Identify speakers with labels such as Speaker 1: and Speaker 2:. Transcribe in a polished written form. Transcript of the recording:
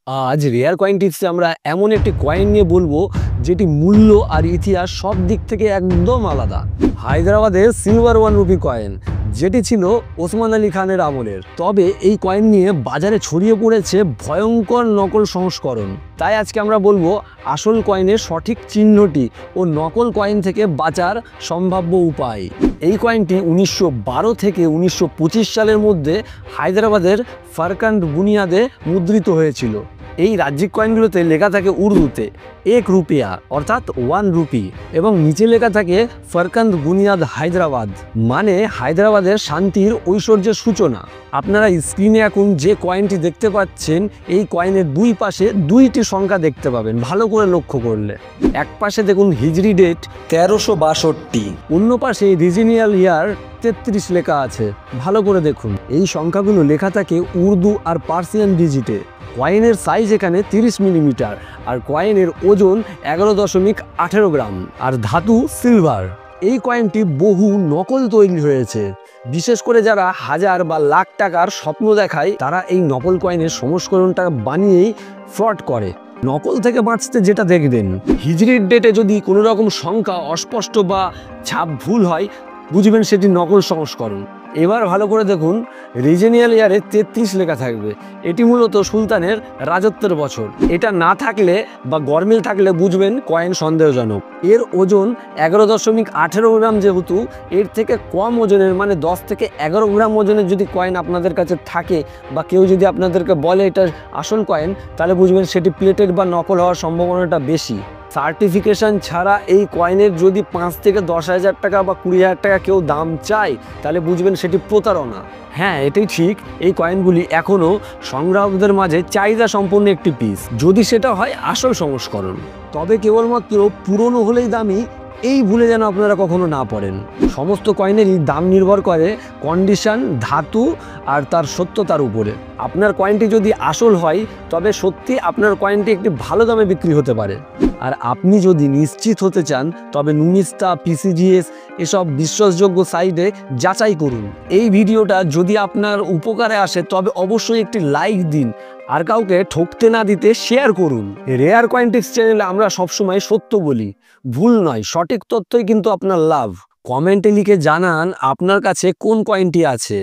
Speaker 1: আজ rare coin টিপসে আমরা এমন একটি কয়েন নিয়ে বলবো যেটি মূল্য আর ইতিহাস সব দিক থেকে একদম আলাদা। হায়দ্রাবাদের সিলভার 1 রুপি কয়েন, যেটি ছিল ওসমান আলী খানের আমলের। তবে এই কয়েন নিয়ে বাজারে ছড়িয়ে পড়েছে ভয়ঙ্কর নকল সংস্করণ। তাই আজকে আমরা বলবো আসল কয়েনের সঠিক চিহ্নটি ও নকল কয়েন থেকে বাঁচার সম্ভাব্য উপায়। এই কয়েনটি 1912 থেকে 1925 সালের মধ্যে হায়দ্রাবাদের ফারকান্ড বুনিয়াদে মুদ্রিত হয়েছিল। এই রাজ্যিক কয়েনগুলোতে লেখা থাকে উর্দুতে 1 রুপিয়া অর্থাৎ 1 রুপি, এবং নিচে লেখা থাকে ফারকান্দ বুনিয়াদ হায়দ্রাবাদ, মানে হায়দ্রাবাদের শান্তির ঐশ্বর্যের সূচনা। আপনারা স্ক্রিনে এখন যে কয়েনটি দেখতে পাচ্ছেন, এই কয়েনের দুই পাশে দুইটি সংখ্যা দেখতে পাবেন ভালো করে লক্ষ্য করলে। এক পাশে দেখুন হিজরি ডেট 1362, অন্য পাশে রিজিনিয়াল ইয়ার 33 লেখা আছে। ভালো করে দেখুন, এই সংখ্যাগুলো লেখা থাকে উর্দু আর পার্সিয়ান ডিজিটে। কয়েনের সাইজ এখানে 30 মিলিমিটার, আর কয়েনের ওজন 11.18 গ্রাম, আর ধাতু সিলভার। এই কয়েনটি বহু নকল তৈরি হয়েছে। বিশেষ করে যারা হাজার বা লাখ টাকার স্বপ্ন দেখায়, তারা এই নকল কয়েনের সংস্করণটা বানিয়েই ফ্রড করে। নকল থেকে বাঁচতে যেটা দেখবেন, হিজরির ডেটে যদি কোনো রকম সংখ্যা অস্পষ্ট বা ছাপ ভুল হয়, বুঝবেন সেটি নকল সংস্করণ। এবার ভালো করে দেখুন, রিজিনিয়াল ইয়ারে 33 লেখা থাকবে। এটি মূলত সুলতানের রাজত্বের বছর। এটা না থাকলে বা গরমিল থাকলে বুঝবেন কয়েন সন্দেহজনক। এর ওজন 11.18 গ্রাম, যেহেতু এর থেকে কম ওজনের মানে 10 থেকে 11 গ্রাম ওজনের যদি কয়েন আপনাদের কাছে থাকে, বা কেউ যদি আপনাদেরকে বলে এটা আসল কয়েন, তাহলে বুঝবেন সেটি প্লেটেড বা নকল হওয়ার সম্ভাবনাটা বেশি। সার্টিফিকেশন ছাড়া এই কয়েনের যদি 5 থেকে 10,000 টাকা বা 20,000 টাকা কেউ দাম চায়, তাহলে বুঝবেন সেটি প্রতারণা। হ্যাঁ, এটাই ঠিক, এই কয়েনগুলি এখনও সংগ্রাহকদের মাঝে চাহিদা সম্পন্ন একটি পিস, যদি সেটা হয় আসল সংস্করণ। তবে কেবলমাত্র পুরনো হলেই দামি, এই ভুলে যেন আপনারা কখনো না পড়েন। সমস্ত কয়েনেরই দাম নির্ভর করে কন্ডিশন, ধাতু আর তার সত্যতার উপরে। আপনার কয়েনটি যদি আসল হয়, তবে সত্যি আপনার কয়েনটি একটি ভালো দামে বিক্রি হতে পারে। আর আপনি যদি নিশ্চিত হতে চান, তবে নুমিস্তা, পিসিজিএস এসব বিশ্বাসযোগ্য সাইটে যাচাই করুন। এই ভিডিওটা যদি আপনার উপকারে আসে, তবে অবশ্যই একটি লাইক দিন, আর কাউকে ঠকতে না দিতে শেয়ার করুন। রেয়ার কয়েন টিপস চ্যানেলে আমরা সবসময় সত্য বলি, ভুল নয়, সঠিক তথ্যই কিন্তু আপনার লাভ। কমেন্টে লিখে জানান আপনার কাছে কোন কয়েনটি আছে।